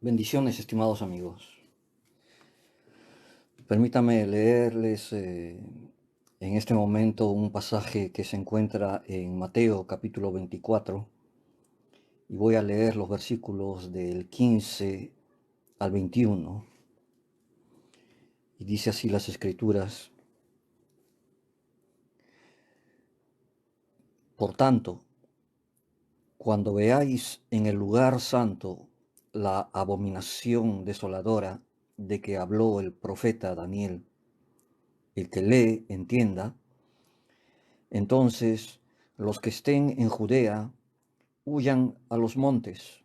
Bendiciones, estimados amigos. Permítame leerles en este momento un pasaje que se encuentra en Mateo capítulo 24 y voy a leer los versículos del 15 al 21 y dice así las Escrituras: Por tanto, cuando veáis en el lugar santo la abominación desoladora de que habló el profeta Daniel, el que lee entienda, entonces los que estén en Judea huyan a los montes.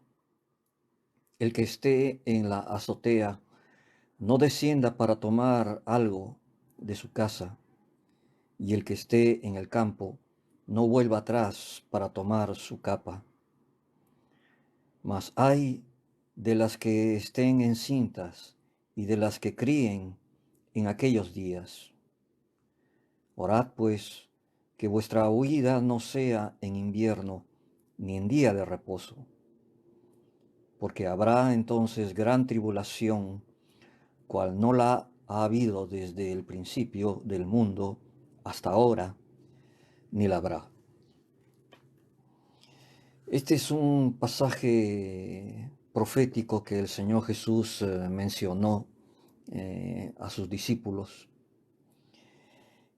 El que esté en la azotea no descienda para tomar algo de su casa, y el que esté en el campo no vuelva atrás para tomar su capa. Mas ay de las que estén encintas y de las que críen en aquellos días. Orad pues que vuestra huida no sea en invierno ni en día de reposo, porque habrá entonces gran tribulación, cual no la ha habido desde el principio del mundo hasta ahora, ni la habrá. Este es un pasaje profético que el Señor Jesús mencionó a sus discípulos.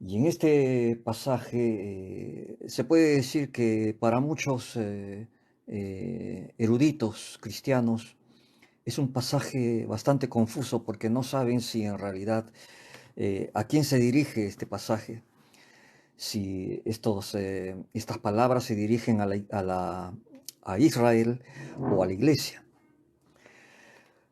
Y en este pasaje se puede decir que para muchos eruditos cristianos es un pasaje bastante confuso porque no saben si en realidad a quién se dirige este pasaje, si estas palabras se dirigen a Israel o a la iglesia.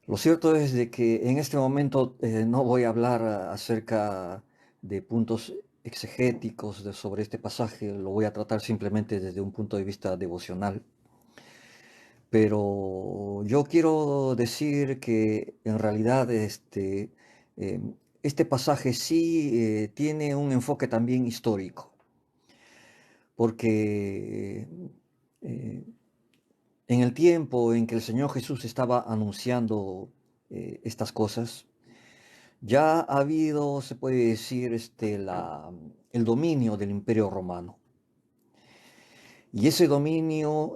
Lo cierto es de que en este momento no voy a hablar acerca de puntos exegéticos sobre este pasaje, lo voy a tratar simplemente desde un punto de vista devocional. Pero yo quiero decir que en realidad este pasaje sí tiene un enfoque también histórico, porque en el tiempo en que el Señor Jesús estaba anunciando estas cosas, ya ha habido, se puede decir, el dominio del Imperio Romano. Y ese dominio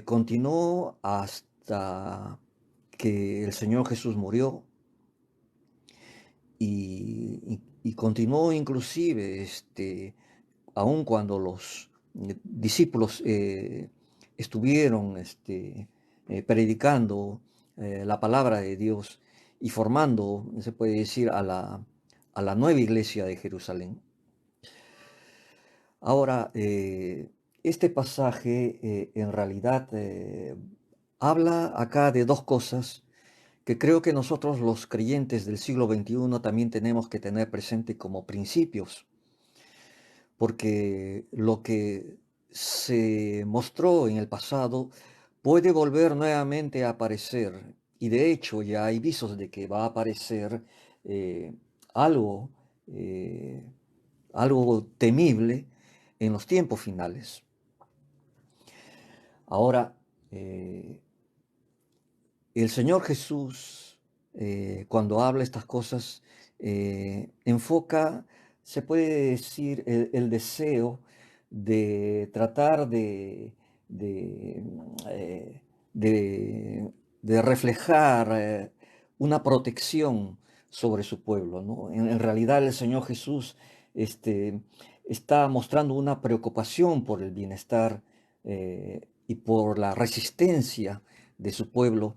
continuó hasta que el Señor Jesús murió y continuó inclusive, aun cuando los discípulos estuvieron predicando la palabra de Dios y formando, se puede decir, a la nueva iglesia de Jerusalén. Ahora, este pasaje en realidad habla acá de dos cosas que creo que nosotros los creyentes del siglo XXI también tenemos que tener presente como principios, porque lo que se mostró en el pasado puede volver nuevamente a aparecer, y de hecho ya hay visos de que va a aparecer eh, algo, eh, algo temible en los tiempos finales. Ahora, el Señor Jesús, cuando habla estas cosas, enfoca, se puede decir, el deseo de tratar eh, de- de reflejar una protección sobre su pueblo, ¿no? En realidad el Señor Jesús este, está mostrando una preocupación por el bienestar y por la resistencia de su pueblo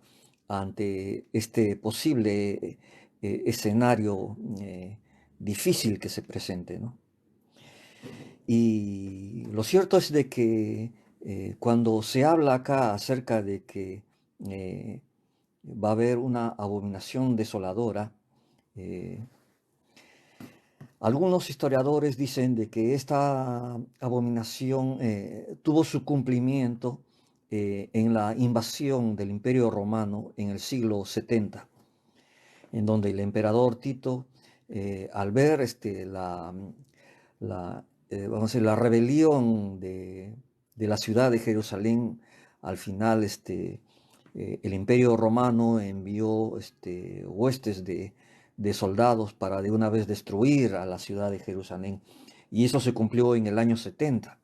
ante este posible escenario difícil que se presente, ¿no? Y lo cierto es de que cuando se habla acá acerca de que eh, va a haber una abominación desoladora, eh, algunos historiadores dicen de que esta abominación tuvo su cumplimiento en la invasión del Imperio Romano en el siglo 70, en donde el emperador Tito, al ver vamos a decir, la rebelión de la ciudad de Jerusalén, al final el Imperio Romano envió huestes de soldados para de una vez destruir a la ciudad de Jerusalén. Y eso se cumplió en el año 70.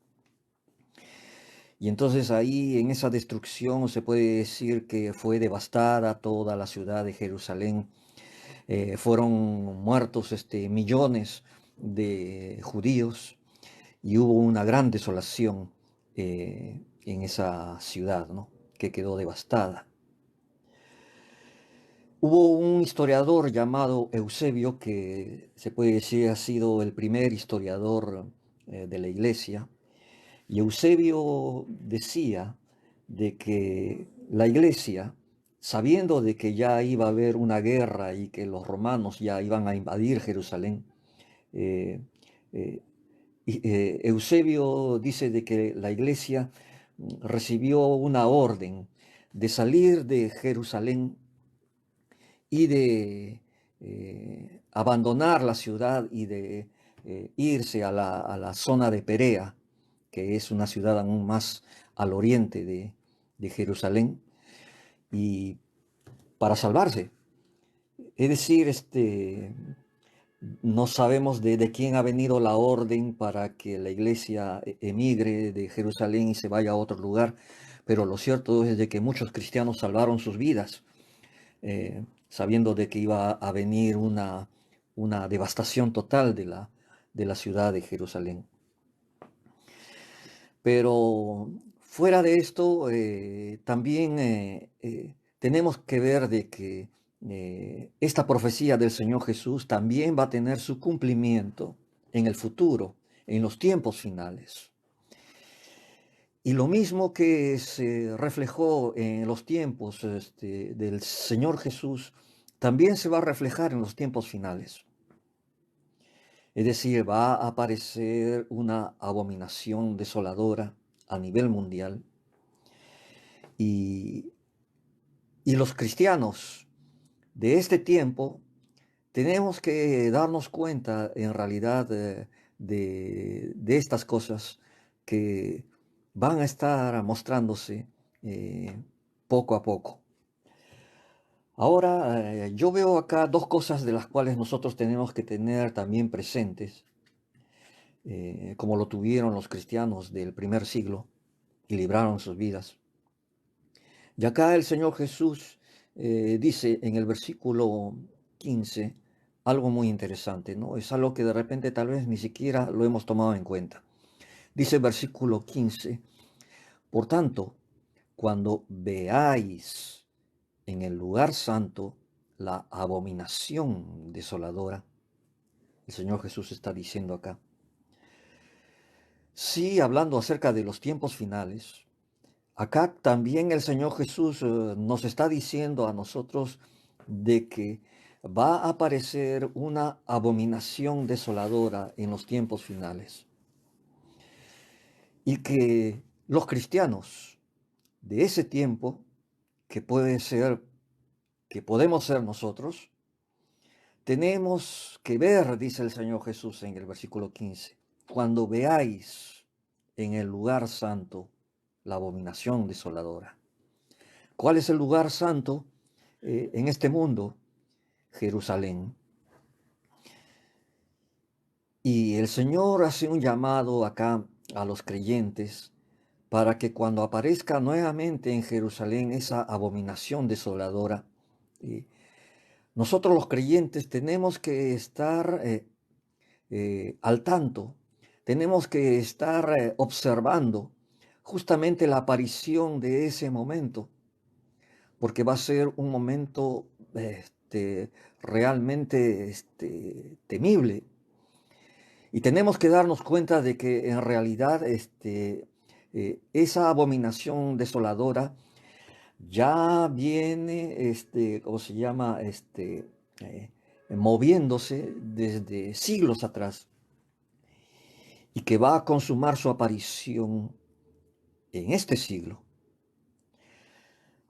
Y entonces ahí en esa destrucción se puede decir que fue devastada toda la ciudad de Jerusalén. Fueron muertos millones de judíos y hubo una gran desolación en esa ciudad, ¿no? Que quedó devastada. Hubo un historiador llamado Eusebio, que se puede decir ha sido el primer historiador de la iglesia, y Eusebio decía de que la iglesia, sabiendo de que ya iba a haber una guerra y que los romanos ya iban a invadir Jerusalén, eh, eh, Eusebio dice de que la iglesia recibió una orden de salir de Jerusalén y de abandonar la ciudad y de irse a la zona de Perea, que es una ciudad aún más al oriente de Jerusalén, y para salvarse. Es decir, no sabemos de quién ha venido la orden para que la iglesia emigre de Jerusalén y se vaya a otro lugar, pero lo cierto es de que muchos cristianos salvaron sus vidas, sabiendo de que iba a venir una devastación total de la ciudad de Jerusalén. Pero fuera de esto, también tenemos que ver de que esta profecía del Señor Jesús también va a tener su cumplimiento en el futuro, en los tiempos finales. Y lo mismo que se reflejó en los tiempos del Señor Jesús, también se va a reflejar en los tiempos finales. Es decir, va a aparecer una abominación desoladora a nivel mundial. Y, y los cristianos de este tiempo tenemos que darnos cuenta en realidad de estas cosas que van a estar mostrándose poco a poco. Ahora, yo veo acá dos cosas de las cuales nosotros tenemos que tener también presentes, como lo tuvieron los cristianos del primer siglo y libraron sus vidas. Y acá el Señor Jesús dice en el versículo 15 algo muy interesante, ¿no? Es algo que de repente tal vez ni siquiera lo hemos tomado en cuenta. Dice el versículo 15, por tanto, cuando veáis en el lugar santo la abominación desoladora. El Señor Jesús está diciendo acá. Sí, hablando acerca de los tiempos finales, acá también el Señor Jesús nos está diciendo a nosotros de que va a aparecer una abominación desoladora en los tiempos finales y que los cristianos de ese tiempo, que puede ser, que podemos ser nosotros, tenemos que ver, dice el Señor Jesús en el versículo 15, cuando veáis en el lugar santo la abominación desoladora. ¿Cuál es el lugar santo en este mundo? Jerusalén. Y el Señor hace un llamado acá a los creyentes para que cuando aparezca nuevamente en Jerusalén esa abominación desoladora, eh, nosotros los creyentes tenemos que estar al tanto, tenemos que estar observando justamente la aparición de ese momento, porque va a ser un momento realmente temible. Y tenemos que darnos cuenta de que en realidad esa abominación desoladora ya viene, ¿cómo se llama? Eh, moviéndose desde siglos atrás y que va a consumar su aparición en este siglo.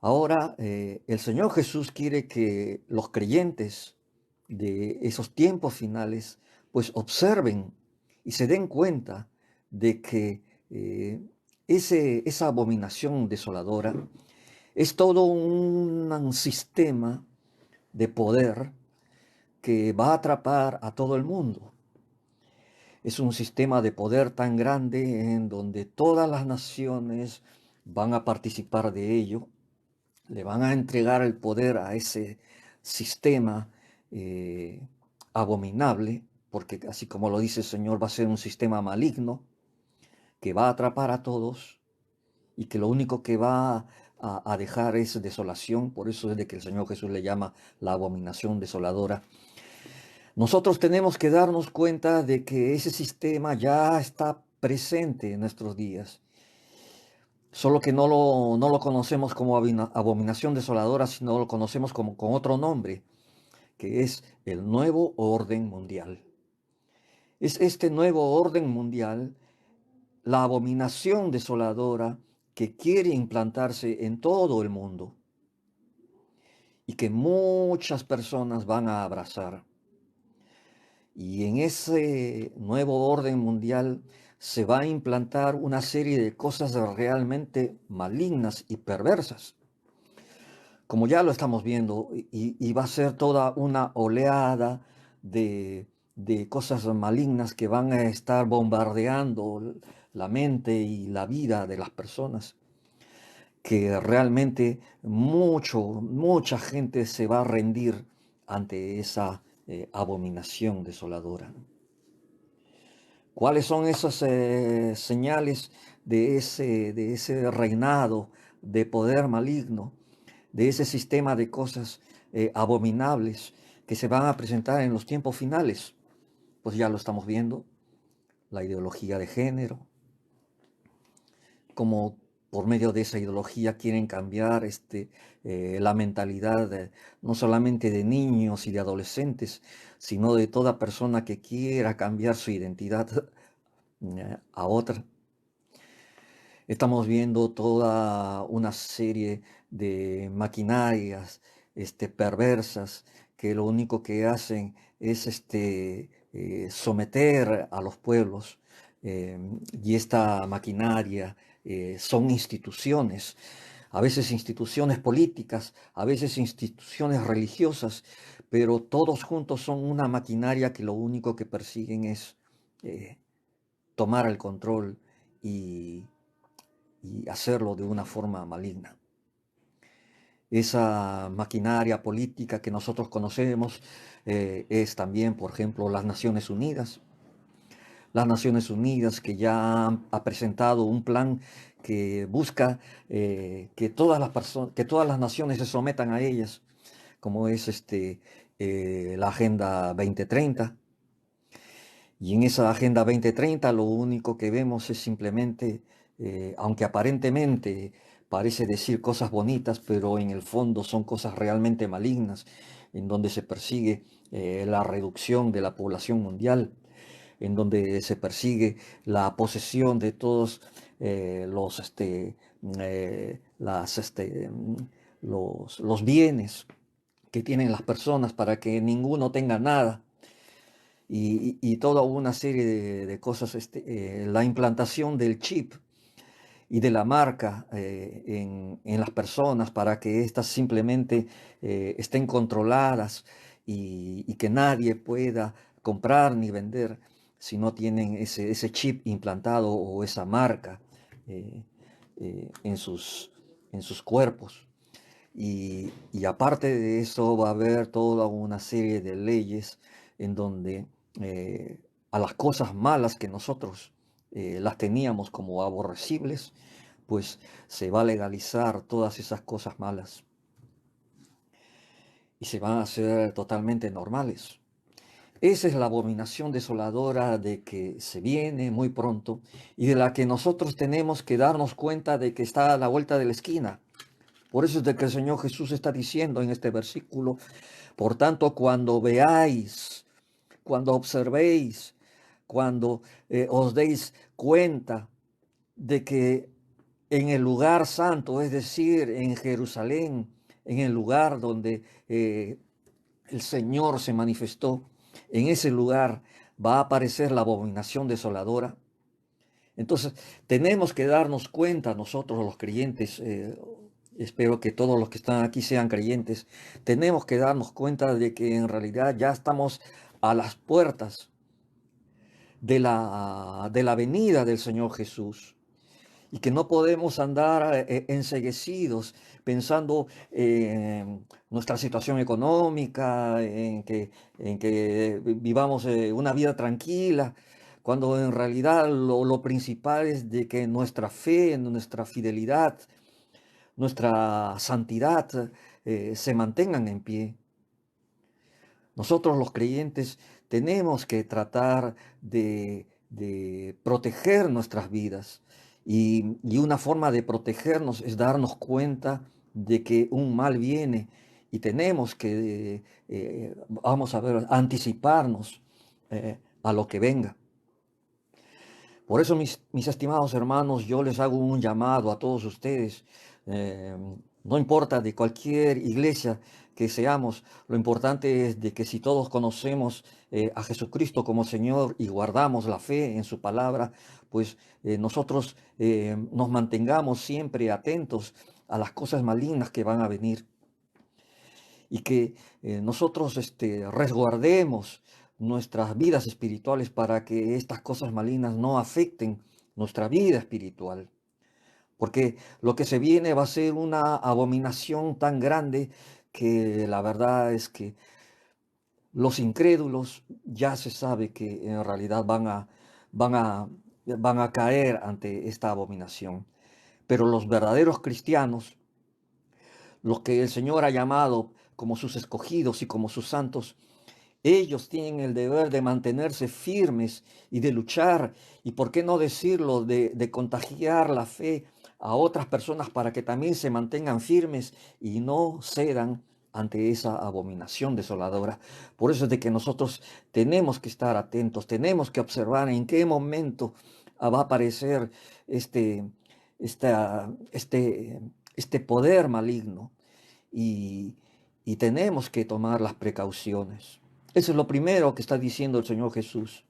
Ahora, el Señor Jesús quiere que los creyentes de esos tiempos finales pues observen y se den cuenta de que esa abominación desoladora es todo un sistema de poder que va a atrapar a todo el mundo. Es un sistema de poder tan grande en donde todas las naciones van a participar de ello, le van a entregar el poder a ese sistema abominable, porque así como lo dice el Señor, va a ser un sistema maligno que va a atrapar a todos y que lo único que va a dejar es desolación. Por eso es de que el Señor Jesús le llama la abominación desoladora. Nosotros tenemos que darnos cuenta de que ese sistema ya está presente en nuestros días, solo que no lo conocemos como abominación desoladora, sino lo conocemos como con otro nombre, que es el nuevo orden mundial. Es este nuevo orden mundial la abominación desoladora que quiere implantarse en todo el mundo y que muchas personas van a abrazar. Y en ese nuevo orden mundial se va a implantar una serie de cosas realmente malignas y perversas, como ya lo estamos viendo, y va a ser toda una oleada de cosas malignas que van a estar bombardeando la mente y la vida de las personas, que realmente mucha gente se va a rendir ante esa abominación desoladora. ¿Cuáles son esas señales de ese reinado de poder maligno, de ese sistema de cosas abominables que se van a presentar en los tiempos finales? Pues ya lo estamos viendo, la ideología de género, como por medio de esa ideología quieren cambiar la mentalidad no solamente de niños y de adolescentes, sino de toda persona que quiera cambiar su identidad a otra. Estamos viendo toda una serie de maquinarias perversas que lo único que hacen es someter a los pueblos, y esta maquinaria son instituciones, a veces instituciones políticas, a veces instituciones religiosas, pero todos juntos son una maquinaria que lo único que persiguen es eh, tomar el control y hacerlo de una forma maligna. Esa maquinaria política que nosotros conocemos es también, por ejemplo, las Naciones Unidas. Las Naciones Unidas que ya ha presentado un plan que busca que todas las personas, que todas las naciones se sometan a ellas, como es la Agenda 2030. Y en esa Agenda 2030 lo único que vemos es simplemente, aunque aparentemente parece decir cosas bonitas, pero en el fondo son cosas realmente malignas, en donde se persigue la reducción de la población mundial, en donde se persigue la posesión de todos los, los bienes que tienen las personas para que ninguno tenga nada y toda una serie de cosas, la implantación del chip y de la marca en las personas para que éstas simplemente estén controladas y que nadie pueda comprar ni vender si no tienen ese chip implantado o esa marca eh, en sus cuerpos. Y aparte de eso va a haber toda una serie de leyes en donde a las cosas malas que nosotros las teníamos como aborrecibles, pues se va a legalizar todas esas cosas malas y se van a hacer totalmente normales. Esa es la abominación desoladora de que se viene muy pronto y de la que nosotros tenemos que darnos cuenta de que está a la vuelta de la esquina. Por eso es de que el Señor Jesús está diciendo en este versículo: por tanto, cuando veáis, cuando observéis, cuando os deis cuenta de que en el lugar santo, es decir, en Jerusalén, en el lugar donde el Señor se manifestó, en ese lugar va a aparecer la abominación desoladora. Entonces, tenemos que darnos cuenta nosotros los creyentes, espero que todos los que están aquí sean creyentes, tenemos que darnos cuenta de que en realidad ya estamos a las puertas de la venida del Señor Jesús y que no podemos andar enceguecidos pensando en nuestra situación económica, en que vivamos una vida tranquila, cuando en realidad lo principal es de que nuestra fe, nuestra fidelidad, nuestra santidad se mantengan en pie. Nosotros los creyentes tenemos que tratar de proteger nuestras vidas y una forma de protegernos es darnos cuenta de que un mal viene y tenemos que, vamos a ver, anticiparnos a lo que venga. Por eso, mis estimados hermanos, yo les hago un llamado a todos ustedes. eh, no importa de cualquier iglesia que seamos, lo importante es de que si todos conocemos a Jesucristo como Señor y guardamos la fe en su palabra, pues nosotros nos mantengamos siempre atentos a las cosas malignas que van a venir y que nosotros resguardemos nuestras vidas espirituales para que estas cosas malignas no afecten nuestra vida espiritual. Porque lo que se viene va a ser una abominación tan grande que la verdad es que los incrédulos ya se sabe que en realidad van a, van a caer ante esta abominación. Pero los verdaderos cristianos, los que el Señor ha llamado como sus escogidos y como sus santos, ellos tienen el deber de mantenerse firmes y de luchar, y por qué no decirlo, de contagiar la fe a otras personas para que también se mantengan firmes y no cedan ante esa abominación desoladora. Por eso es de que nosotros tenemos que estar atentos, tenemos que observar en qué momento va a aparecer este, este, este poder maligno y, y tenemos que tomar las precauciones. Eso es lo primero que está diciendo el Señor Jesús.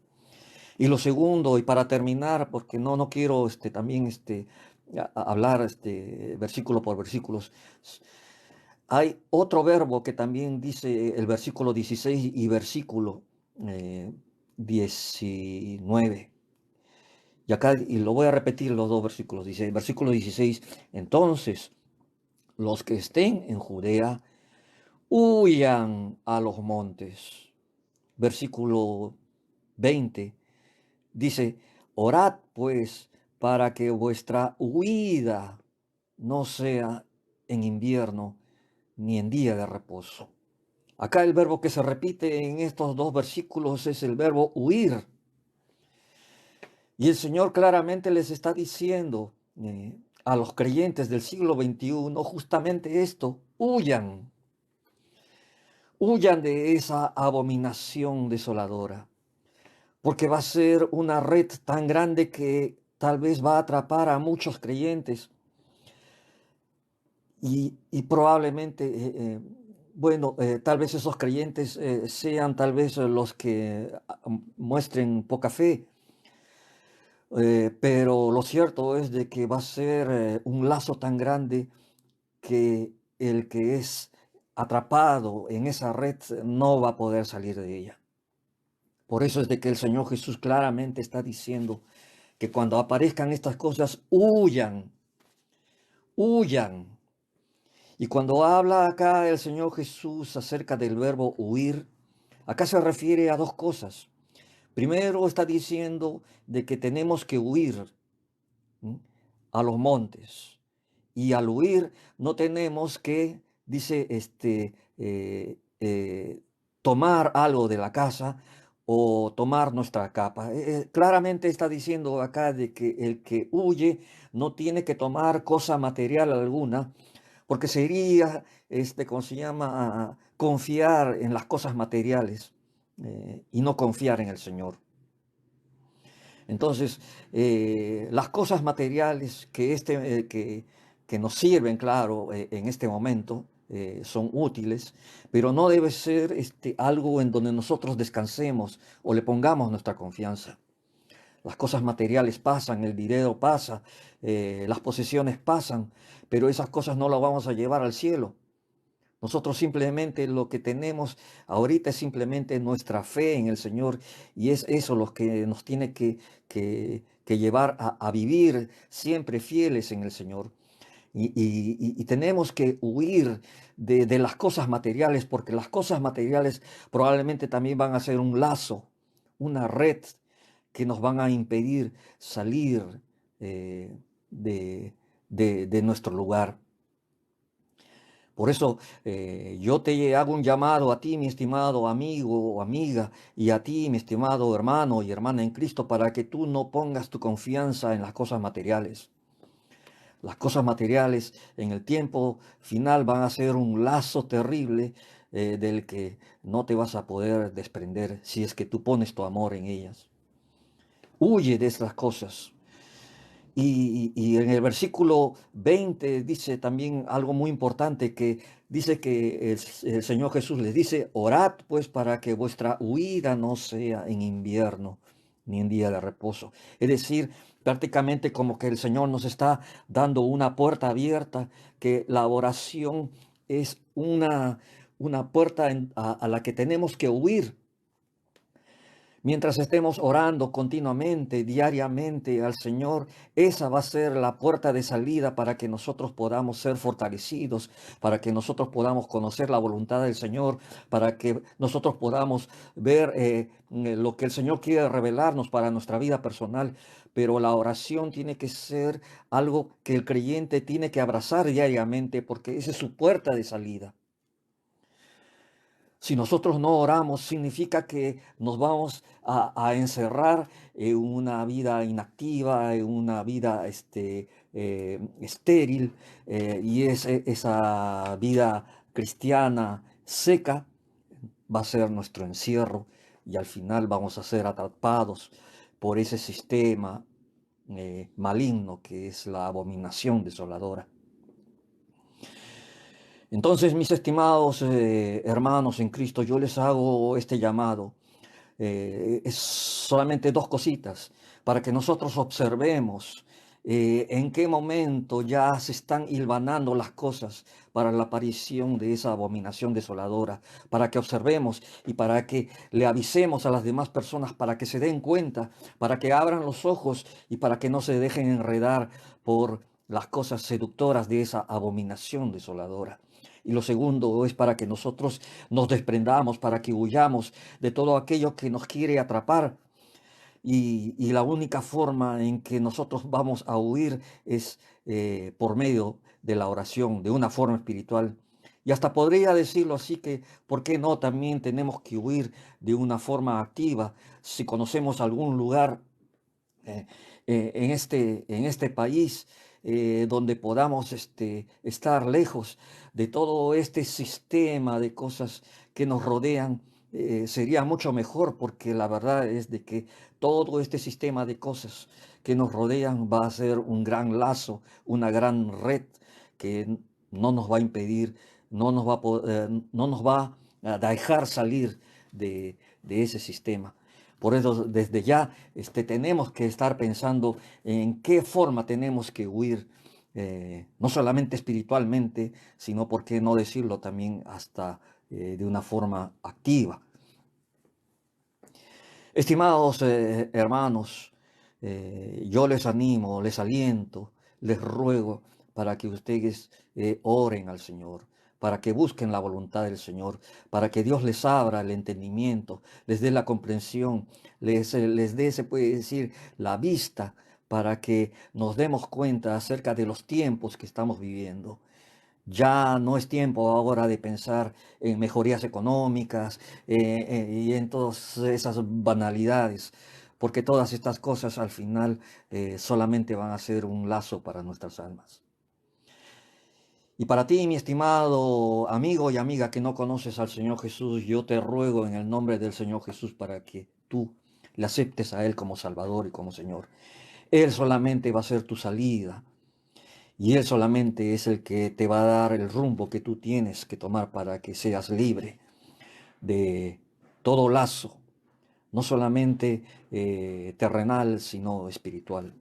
Y lo segundo, y para terminar, porque no quiero también hablar versículo por versículos, hay otro verbo que también dice el versículo 16 y versículo 19. Y acá, y lo voy a repetir los dos versículos, dice, versículo 16, entonces los que estén en Judea, huyan a los montes. Versículo 20 dice, orad pues para que vuestra huida no sea en invierno ni en día de reposo. Acá el verbo que se repite en estos dos versículos es el verbo huir. Y el Señor claramente les está diciendo a los creyentes del siglo XXI justamente esto: huyan, huyan de esa abominación desoladora, porque va a ser una red tan grande que tal vez va a atrapar a muchos creyentes y probablemente, tal vez esos creyentes sean tal vez los que muestren poca fe. Pero lo cierto es de que va a ser un lazo tan grande que el que es atrapado en esa red no va a poder salir de ella. Por eso es de que el Señor Jesús claramente está diciendo que cuando aparezcan estas cosas, huyan, huyan. Y cuando habla acá el Señor Jesús acerca del verbo huir, acá se refiere a dos cosas. Primero está diciendo de que tenemos que huir, ¿m?, a los montes. Y al huir no tenemos que, dice, tomar algo de la casa o tomar nuestra capa. Claramente está diciendo acá de que el que huye no tiene que tomar cosa material alguna, porque sería, ¿cómo se llama? Confiar en las cosas materiales y no confiar en el Señor. Entonces, las cosas materiales que nos sirven, claro, en este momento, son útiles, pero no debe ser algo en donde nosotros descansemos o le pongamos nuestra confianza. Las cosas materiales pasan, el dinero pasa, las posesiones pasan, pero esas cosas no las vamos a llevar al cielo. Nosotros simplemente lo que tenemos ahorita es simplemente nuestra fe en el Señor, y es eso lo que nos tiene que llevar a vivir siempre fieles en el Señor. Y tenemos que huir de las cosas materiales, porque las cosas materiales probablemente también van a ser un lazo, una red que nos van a impedir salir eh, de, de nuestro lugar. Por eso yo te hago un llamado a ti, mi estimado amigo o amiga, y a ti, mi estimado hermano y hermana en Cristo, para que tú no pongas tu confianza en las cosas materiales. Las cosas materiales en el tiempo final van a ser un lazo terrible del que no te vas a poder desprender si es que tú pones tu amor en ellas. Huye de estas cosas. Y en el versículo 20 dice también algo muy importante, que dice que el Señor Jesús les dice: orad pues para que vuestra huida no sea en invierno ni en día de reposo. Es decir, prácticamente como que el Señor nos está dando una puerta abierta, que la oración es una puerta a la que tenemos que huir. Mientras estemos orando continuamente, diariamente al Señor, esa va a ser la puerta de salida para que nosotros podamos ser fortalecidos, para que nosotros podamos conocer la voluntad del Señor, para que nosotros podamos ver lo que el Señor quiere revelarnos para nuestra vida personal. Pero la oración tiene que ser algo que el creyente tiene que abrazar diariamente, porque esa es su puerta de salida. Si nosotros no oramos, significa que nos vamos a encerrar en una vida inactiva, en una vida estéril, y esa vida cristiana seca va a ser nuestro encierro, y al final vamos a ser atrapados por ese sistema maligno que es la abominación desoladora. Entonces, mis estimados hermanos en Cristo, yo les hago este llamado. Es solamente dos cositas para que nosotros observemos en qué momento ya se están hilvanando las cosas para la aparición de esa abominación desoladora, para que observemos y para que le avisemos a las demás personas, para que se den cuenta, para que abran los ojos y para que no se dejen enredar por las cosas seductoras de esa abominación desoladora. Y lo segundo es para que nosotros nos desprendamos, para que huyamos de todo aquello que nos quiere atrapar y la única forma en que nosotros vamos a huir es por medio de la oración, de una forma espiritual. Y hasta podría decirlo así que, ¿por qué no? También tenemos que huir de una forma activa. Si conocemos algún lugar eh, en este país donde podamos estar lejos de todo este sistema de cosas que nos rodean, sería mucho mejor porque la verdad es de que todo este sistema de cosas que nos rodean va a ser un gran lazo, una gran red que no nos va a impedir, no nos va a dejar salir de ese sistema. Por eso, desde ya, tenemos que estar pensando en qué forma tenemos que huir, no solamente espiritualmente, sino, por qué no decirlo, también hasta de una forma activa. Estimados hermanos, yo les animo, les aliento, les ruego para que ustedes oren al Señor, para que busquen la voluntad del Señor, para que Dios les abra el entendimiento, les dé la comprensión, les dé, se puede decir, la vista, para que nos demos cuenta acerca de los tiempos que estamos viviendo. Ya no es tiempo ahora de pensar en mejorías económicas y en todas esas banalidades, porque todas estas cosas al final solamente van a ser un lazo para nuestras almas. Y para ti, mi estimado amigo y amiga que no conoces al Señor Jesús, yo te ruego en el nombre del Señor Jesús para que tú le aceptes a Él como Salvador y como Señor. Él solamente va a ser tu salida. Y Él solamente es el que te va a dar el rumbo que tú tienes que tomar para que seas libre de todo lazo, no solamente terrenal, sino espiritual.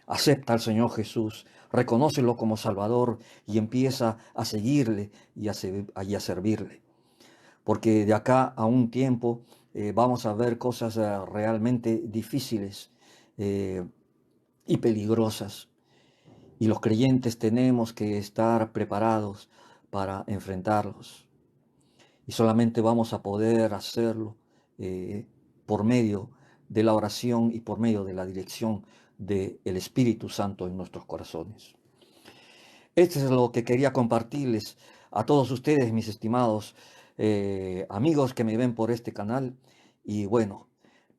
Acepta al Señor Jesús, reconócelo como Salvador y empieza a seguirle y a servirle. Porque de acá a un tiempo vamos a ver cosas realmente difíciles eh, y peligrosas. Y los creyentes tenemos que estar preparados para enfrentarlos. Y solamente vamos a poder hacerlo eh, por medio de la oración y por medio de la dirección del Espíritu Santo en nuestros corazones. Esto es lo que quería compartirles a todos ustedes, mis estimados amigos que me ven por este canal. Y bueno,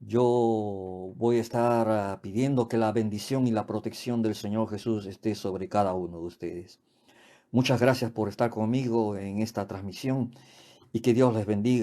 yo voy a estar pidiendo que la bendición y la protección del Señor Jesús esté sobre cada uno de ustedes. Muchas gracias por estar conmigo en esta transmisión y que Dios les bendiga.